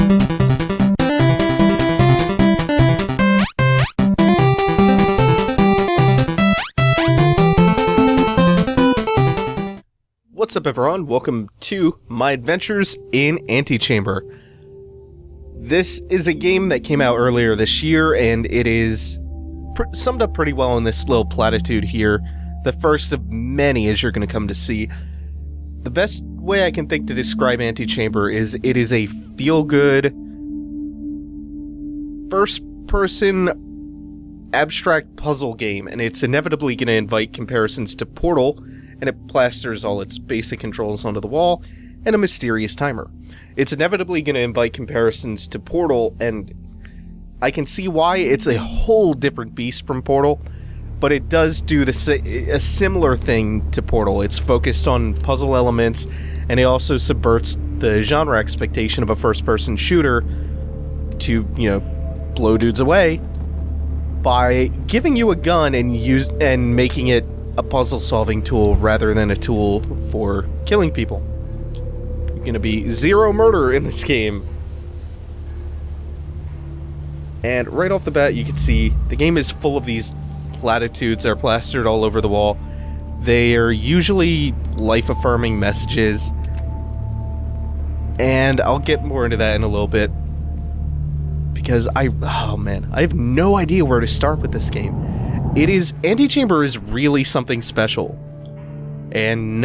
What's up, everyone? Welcome to my adventures in Antichamber. This is a game that came out earlier this year, and it is summed up pretty well in this little platitude here. The first of many, as you're going to come to see. The best way I can think to describe Antichamber is it is a feel-good, first-person, abstract puzzle game, and it's inevitably going to invite comparisons to Portal, and it plasters all its basic controls onto the wall, and a mysterious timer. It's inevitably going to invite comparisons to Portal, and I can see why. It's a whole different beast from Portal, but it does do a similar thing to Portal. It's focused on puzzle elements, and it also subverts the genre expectation of a first-person shooter to, blow dudes away by giving you a gun and making it a puzzle-solving tool rather than a tool for killing people. You're gonna be zero murder in this game. And right off the bat, you can see the game is full of these platitudes that are plastered all over the wall. They are usually life-affirming messages, and I'll get more into that in a little bit, because I have no idea where to start with this game. Antichamber is really something special, and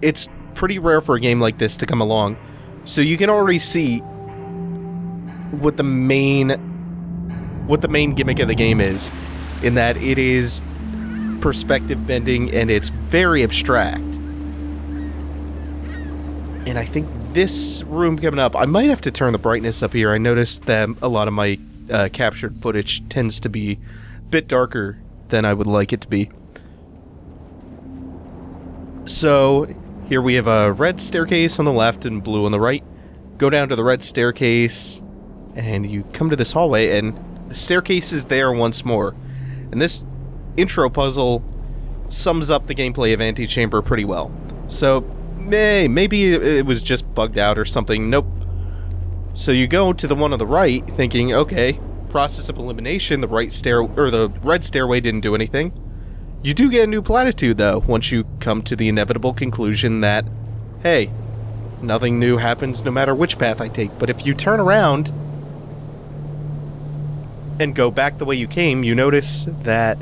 it's pretty rare for a game like this to come along, so you can already see what the main gimmick of the game is, in that it is perspective bending and it's very abstract. And I think this room coming up, I might have to turn the brightness up here. I noticed that a lot of my captured footage tends to be a bit darker than I would like it to be. So here we have a red staircase on the left and blue on the right. Go down to the red staircase and you come to this hallway, and the staircase is there once more. And this intro puzzle sums up the gameplay of Antichamber pretty well. So maybe it was just bugged out or something. Nope. So you go to the one on the right thinking, okay, process of elimination, the red stairway didn't do anything. You do get a new platitude, though, once you come to the inevitable conclusion that, hey, nothing new happens no matter which path I take. But if you turn around and go back the way you came, you notice that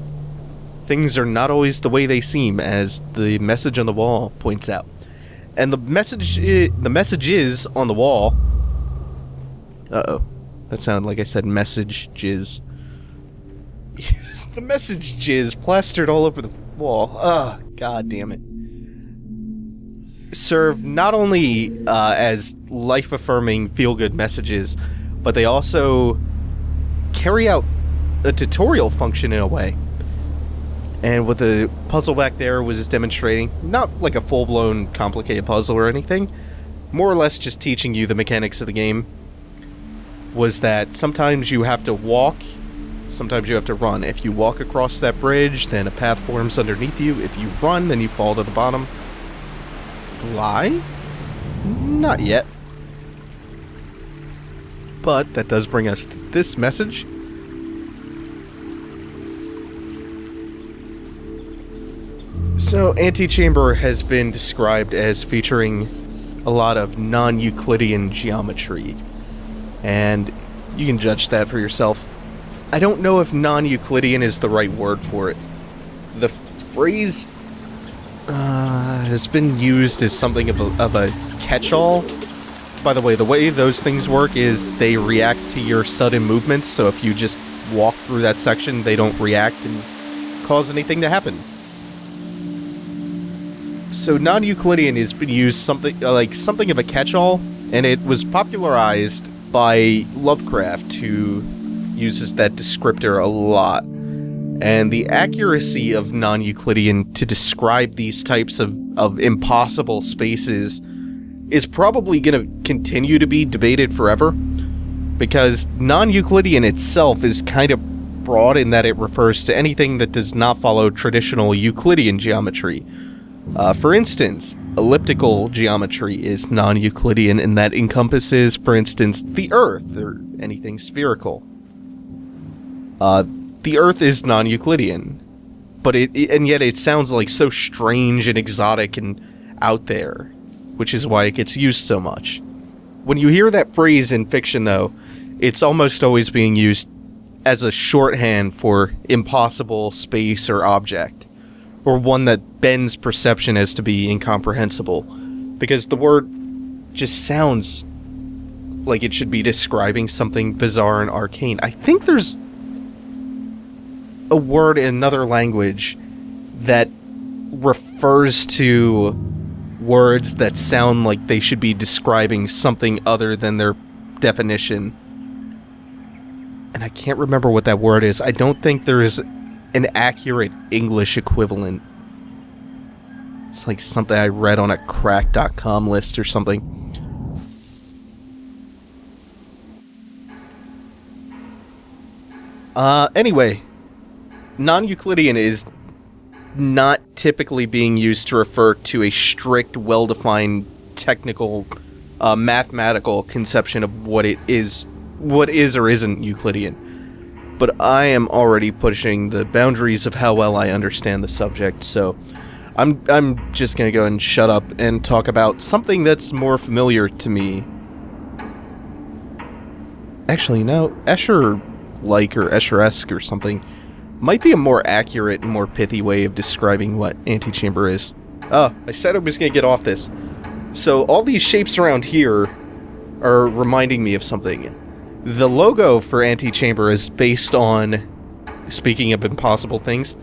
things are not always the way they seem, as the message on the wall points out. And the message is on the wall. Uh-oh. That sounded like I said message jizz. The message jizz plastered all over the wall. Oh, god damn it. Serve not only as life-affirming, feel-good messages, but they also carry out a tutorial function in a way. And what the puzzle back there was demonstrating, not like a full-blown complicated puzzle or anything, more or less just teaching you the mechanics of the game, was that sometimes you have to walk, sometimes you have to run. If you walk across that bridge, then a path forms underneath you. If you run, then you fall to the bottom. Fly? Not yet. But that does bring us to this message. So, Antichamber has been described as featuring a lot of non-euclidian geometry, and you can judge that for yourself. I don't know if non-euclidian is the right word for it. The phrase has been used as something of a catch-all. By the way those things work is they react to your sudden movements, so if you just walk through that section, they don't react and cause anything to happen. So non-Euclidean has been used something of a catch-all, and it was popularized by Lovecraft, who uses that descriptor a lot. And the accuracy of non-Euclidean to describe these types of impossible spaces is probably going to continue to be debated forever, because non-Euclidean itself is kind of broad in that it refers to anything that does not follow traditional Euclidean geometry. For instance, elliptical geometry is non-Euclidean, and that encompasses, for instance, the Earth, or anything spherical. The Earth is non-Euclidean, but and yet it sounds like so strange and exotic and out there, which is why it gets used so much. When you hear that phrase in fiction, though, it's almost always being used as a shorthand for impossible space or object, or one that bends perception as to be incomprehensible, because the word just sounds like it should be describing something bizarre and arcane. I think there's a word in another language that refers to words that sound like they should be describing something other than their definition. And I can't remember what that word is. I don't think there is an accurate English equivalent. It's like something I read on a crack.com list or something. Anyway, non-Euclidean is not typically being used to refer to a strict, well-defined, technical, mathematical conception of what is or isn't Euclidean. But I am already pushing the boundaries of how well I understand the subject, so I'm just gonna go ahead and shut up and talk about something that's more familiar to me. Actually, no, Escher-like or escheresque or something might be a more accurate and more pithy way of describing what Antichamber is. Oh, I said I was gonna get off this. So all these shapes around here are reminding me of something. The logo for Antichamber is based on, speaking of impossible things,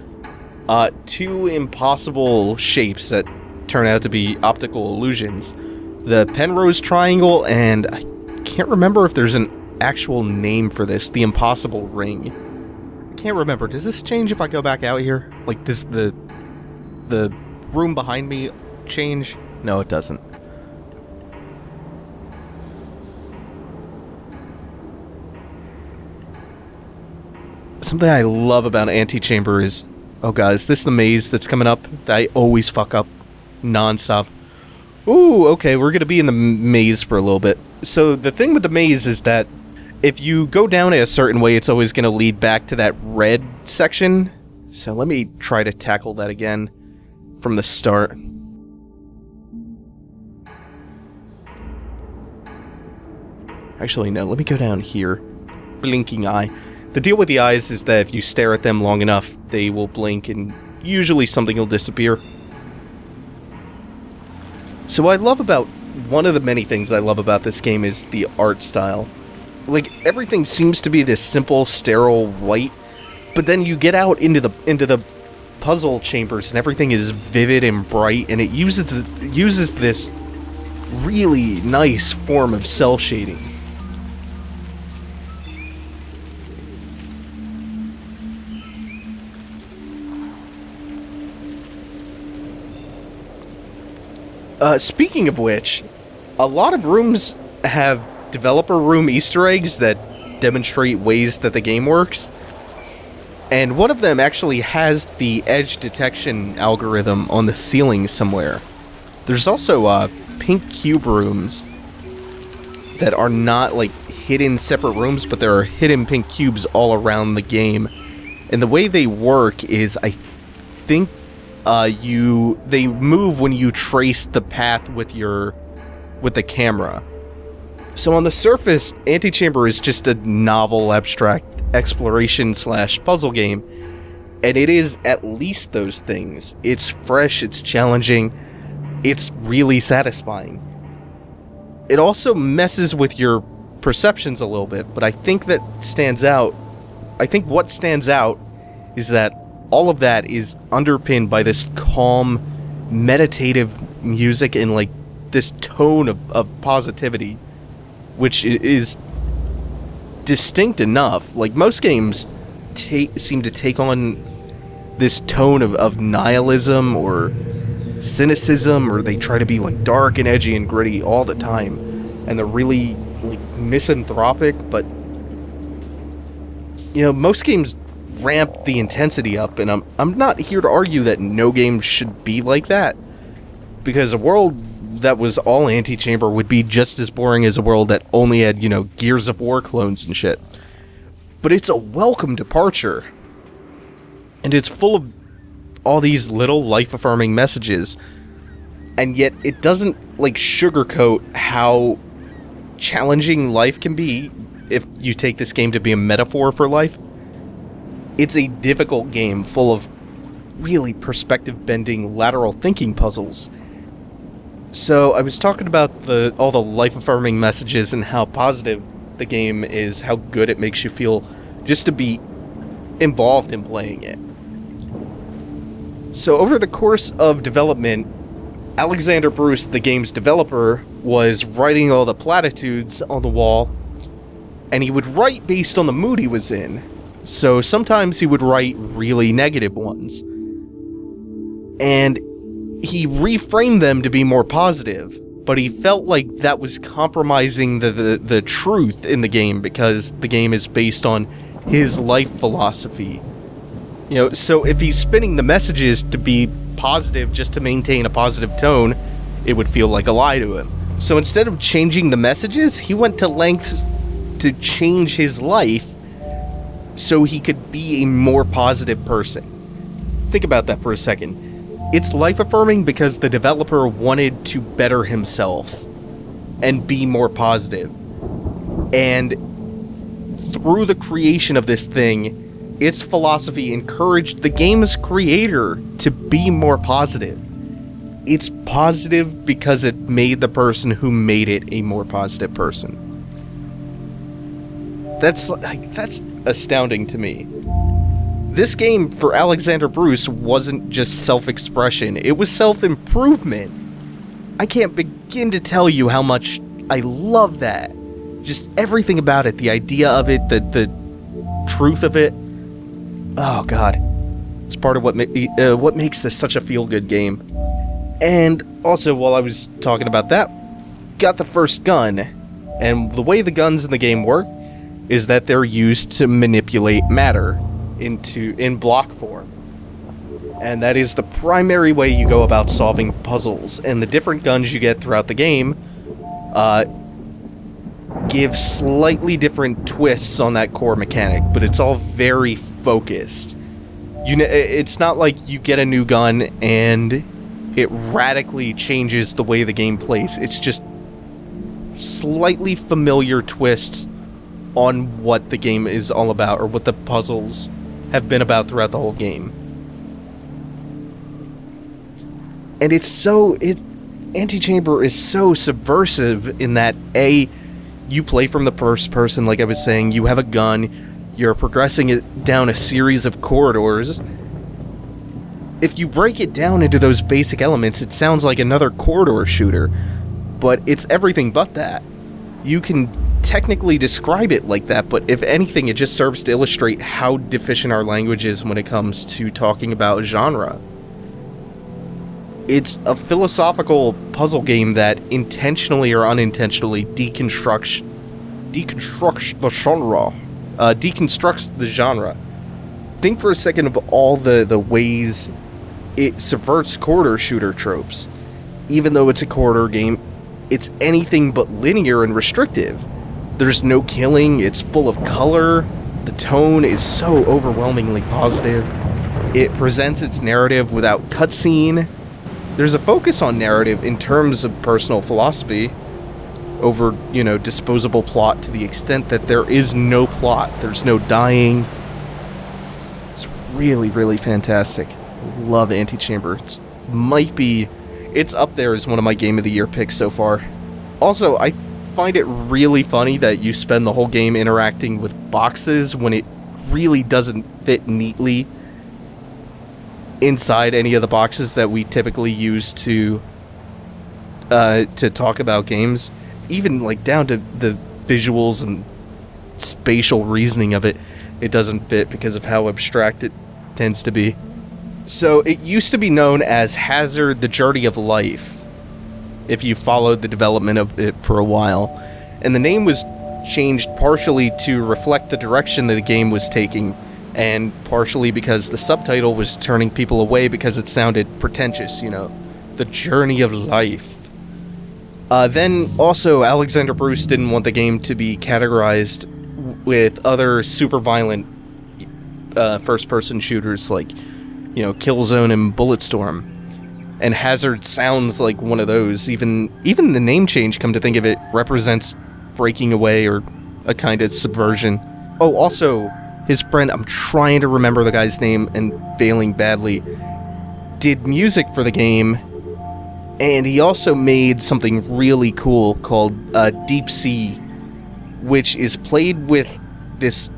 two impossible shapes that turn out to be optical illusions. The Penrose Triangle, and I can't remember if there's an actual name for this, the Impossible Ring. I can't remember. Does this change if I go back out here? Like, does the room behind me change? No, it doesn't. Something I love about Antichamber is... Oh god, is this the maze that's coming up that I always fuck up non-stop? Ooh, okay, we're gonna be in the maze for a little bit. So the thing with the maze is that if you go down it a certain way, it's always gonna lead back to that red section. So let me try to tackle that again from the start. Actually, no, let me go down here. Blinking eye. The deal with the eyes is that if you stare at them long enough, they will blink and usually something will disappear. So what I love about, one of the many things I love about this game is the art style. Like, everything seems to be this simple, sterile white, but then you get out into the puzzle chambers and everything is vivid and bright, and it uses this really nice form of cell shading. Speaking of which, a lot of rooms have developer room Easter eggs that demonstrate ways that the game works. And one of them actually has the edge detection algorithm on the ceiling somewhere. There's also pink cube rooms that are not like hidden separate rooms, but there are hidden pink cubes all around the game. And the way they work is, I think they move when you trace the path with the camera. So on the surface, Antichamber is just a novel abstract exploration / puzzle game, and it is at least those things. It's fresh, it's challenging, it's really satisfying. It also messes with your perceptions a little bit, but I think what stands out is that all of that is underpinned by this calm, meditative music and like this tone of positivity, which is distinct enough. Like, most games seem to take on this tone of nihilism or cynicism, or they try to be like dark and edgy and gritty all the time, and they're really like misanthropic. But you know, most games ramp the intensity up, and I'm not here to argue that no game should be like that, because a world that was all Antichamber would be just as boring as a world that only had, Gears of War clones and shit. But it's a welcome departure. And it's full of all these little life-affirming messages. And yet it doesn't, sugarcoat how challenging life can be if you take this game to be a metaphor for life. It's a difficult game full of really perspective-bending lateral thinking puzzles. So I was talking about all the life-affirming messages and how positive the game is, how good it makes you feel just to be involved in playing it. So over the course of development, Alexander Bruce, the game's developer, was writing all the platitudes on the wall, and he would write based on the mood he was in. So sometimes he would write really negative ones. And he reframed them to be more positive, but he felt like that was compromising the truth in the game because the game is based on his life philosophy. So if he's spinning the messages to be positive just to maintain a positive tone, it would feel like a lie to him. So instead of changing the messages, he went to lengths to change his life so he could be a more positive person. Think about that for a second. It's life-affirming because the developer wanted to better himself and be more positive. And through the creation of this thing, its philosophy encouraged the game's creator to be more positive. It's positive because it made the person who made it a more positive person. That's astounding to me. This game, for Alexander Bruce, wasn't just self-expression, it was self-improvement. I can't begin to tell you how much I love that. Just everything about it, the idea of it, the truth of it. Oh god. It's part of what makes this such a feel-good game. And also, while I was talking about that, got the first gun. And the way the guns in the game work is that they're used to manipulate matter in block form. And that is the primary way you go about solving puzzles. And the different guns you get throughout the game give slightly different twists on that core mechanic, but it's all very focused. It's not like you get a new gun and it radically changes the way the game plays. It's just slightly familiar twists on what the game is all about, or what the puzzles have been about throughout the whole game. And Antichamber is so subversive in that, A, you play from the first person, like I was saying, you have a gun, you're progressing it down a series of corridors. If you break it down into those basic elements, it sounds like another corridor shooter, but it's everything but that. You can technically describe it like that, but if anything, it just serves to illustrate how deficient our language is when it comes to talking about genre. It's a philosophical puzzle game that intentionally or unintentionally deconstructs the genre. Think for a second of all the ways it subverts corridor shooter tropes. Even though it's a corridor game, it's anything but linear and restrictive. There's no killing, it's full of color, the tone is so overwhelmingly positive. It presents its narrative without cutscene. There's a focus on narrative in terms of personal philosophy over, disposable plot, to the extent that there is no plot, there's no dying. It's really, really fantastic. Love Antichamber. It's up there as one of my Game of the Year picks so far. Also, I find it really funny that you spend the whole game interacting with boxes when it really doesn't fit neatly inside any of the boxes that we typically use to talk about games. Even down to the visuals and spatial reasoning of it, it doesn't fit because of how abstract it tends to be. So it used to be known as Hazard: The Journey of Life, if you followed the development of it for a while. And the name was changed partially to reflect the direction that the game was taking, and partially because the subtitle was turning people away because it sounded pretentious, The Journey of Life. Then also, Alexander Bruce didn't want the game to be categorized with other super violent first-person shooters like, Killzone and Bulletstorm. And Hazard sounds like one of those. Even the name change, come to think of it, represents breaking away or a kind of subversion. Oh, also, his friend, I'm trying to remember the guy's name and failing badly, did music for the game, and he also made something really cool called Deep Sea, which is played with this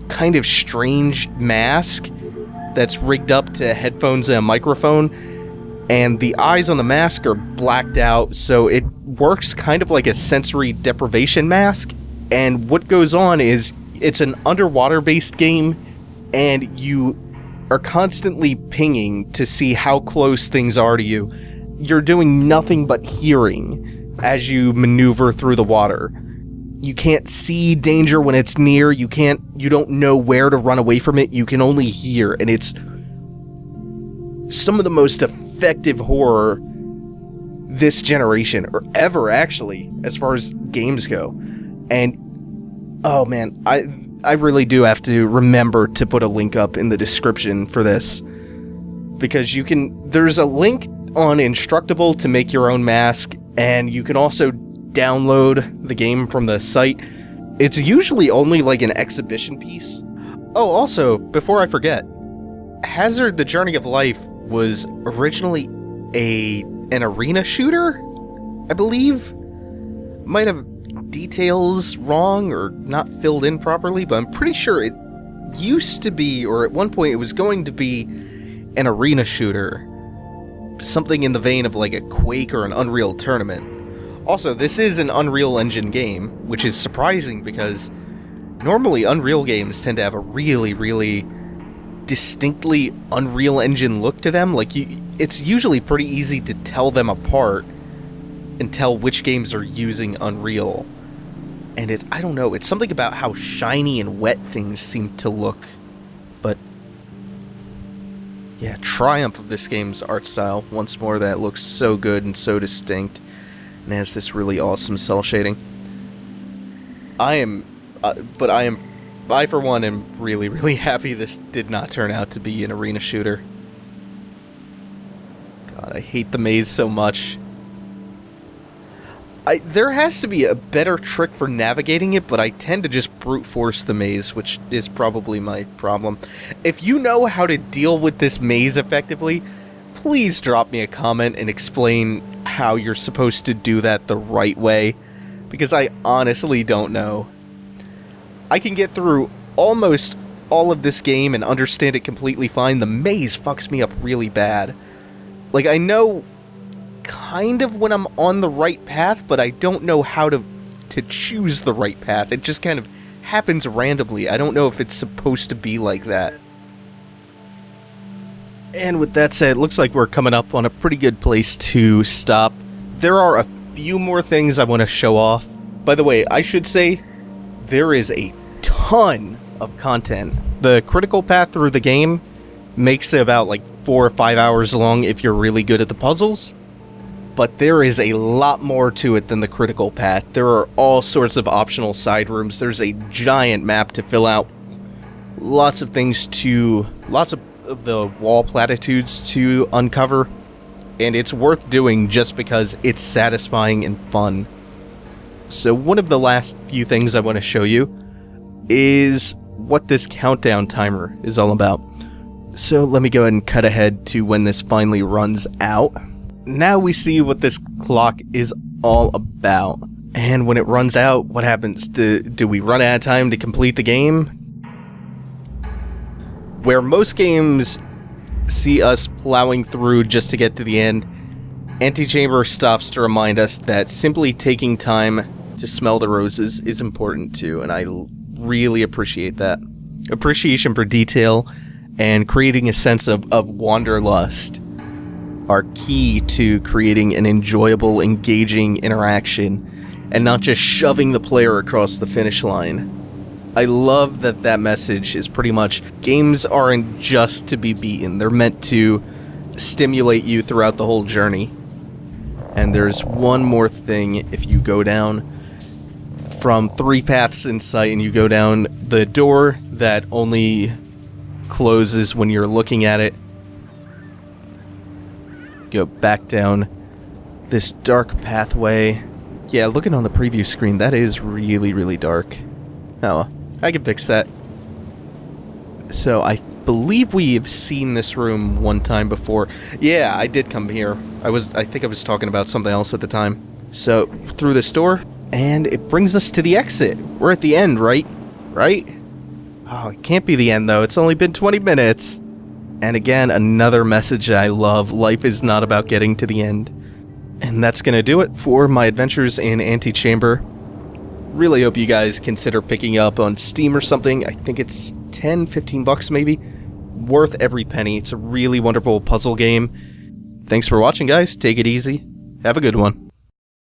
kind of strange mask that's rigged up to headphones and a microphone, and the eyes on the mask are blacked out, so it works kind of like a sensory deprivation mask. And what goes on is, it's an underwater-based game, and you are constantly pinging to see how close things are to you. You're doing nothing but hearing as you maneuver through the water. You can't see danger when it's near, you don't know where to run away from it, you can only hear, and it's some of the most effective horror this generation, or ever actually, as far as games go. And oh man, I really do have to remember to put a link up in the description for this, because there's a link on Instructable to make your own mask, and you can also download the game from the site. It's usually only like an exhibition piece. Oh, also, before I forget, Hazard: The Journey of Life was originally an arena shooter, I believe. Might have details wrong or not filled in properly, but I'm pretty sure it used to be, or at one point it was going to be, an arena shooter. Something in the vein of like a Quake or an Unreal Tournament. Also, this is an Unreal Engine game, which is surprising because normally Unreal games tend to have a really, really distinctly Unreal Engine look to them. Like, it's usually pretty easy to tell them apart and tell which games are using Unreal. And I don't know, it's something about how shiny and wet things seem to look. But yeah, triumph of this game's art style. Once more, that looks so good and so distinct, and has this really awesome cell shading. I for one am really, really happy this did not turn out to be an arena shooter. God, I hate the maze so much. There has to be a better trick for navigating it, but I tend to just brute force the maze, which is probably my problem. If you know how to deal with this maze effectively, please drop me a comment and explain how you're supposed to do that the right way, because I honestly don't know. I can get through almost all of this game and understand it completely fine. The maze fucks me up really bad. Like, I know kind of when I'm on the right path, but I don't know how to choose the right path. It just kind of happens randomly. I don't know if it's supposed to be like that. And with that said, it looks like we're coming up on a pretty good place to stop. There are a few more things I want to show off. By the way, I should say, there is a ton of content. The critical path through the game makes it about like 4 or 5 hours long if you're really good at the puzzles. But there is a lot more to it than the critical path. There are all sorts of optional side rooms. There's a giant map to fill out. Lots of the wall platitudes to uncover. And it's worth doing just because it's satisfying and fun. So one of the last few things I want to show you is what this countdown timer is all about. So let me go ahead and cut ahead to when this finally runs out. Now we see what this clock is all about. And when it runs out, what happens? Do we run out of time to complete the game? Where most games see us plowing through just to get to the end, Antichamber stops to remind us that simply taking time to smell the roses is important too, and I really appreciate that. Appreciation for detail and creating a sense of wanderlust are key to creating an enjoyable, engaging interaction, and not just shoving the player across the finish line. I love that message is pretty much, games aren't just to be beaten, they're meant to stimulate you throughout the whole journey. And there's one more thing. If you go down from 3 paths in sight and you go down the door that only closes when you're looking at it, go back down this dark pathway. Yeah, looking on the preview screen, that is really, really dark. Oh, I can fix that. So I believe we've seen this room one time before. Yeah, I did come here. I think I was talking about something else at the time. So, through this door, and it brings us to the exit. We're at the end, right? Right? Oh, it can't be the end, though. It's only been 20 minutes. And again, another message I love. Life is not about getting to the end. And that's going to do it for my adventures in Antichamber. Really hope you guys consider picking up on Steam or something. I think it's 10, 15 bucks maybe. Worth every penny. It's a really wonderful puzzle game. Thanks for watching, guys. Take it easy. Have a good one.